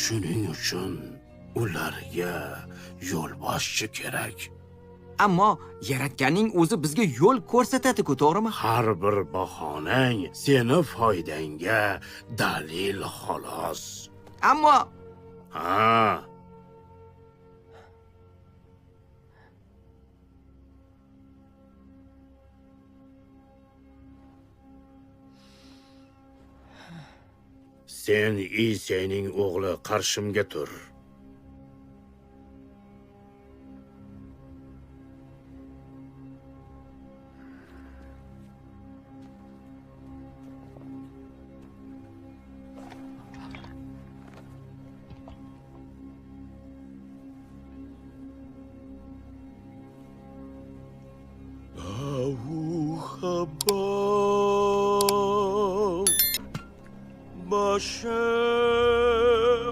Shuning uchun ularga yo'lboshchi kerak. Ammo yaratganning o'zi bizga yo'l ko'rsatadi-ku, to'g'rimi? Har bir bahonang seni foydangga dalil xolos. Ammo Ha. Sen Isayning o'g'li qarshimga tur. باشه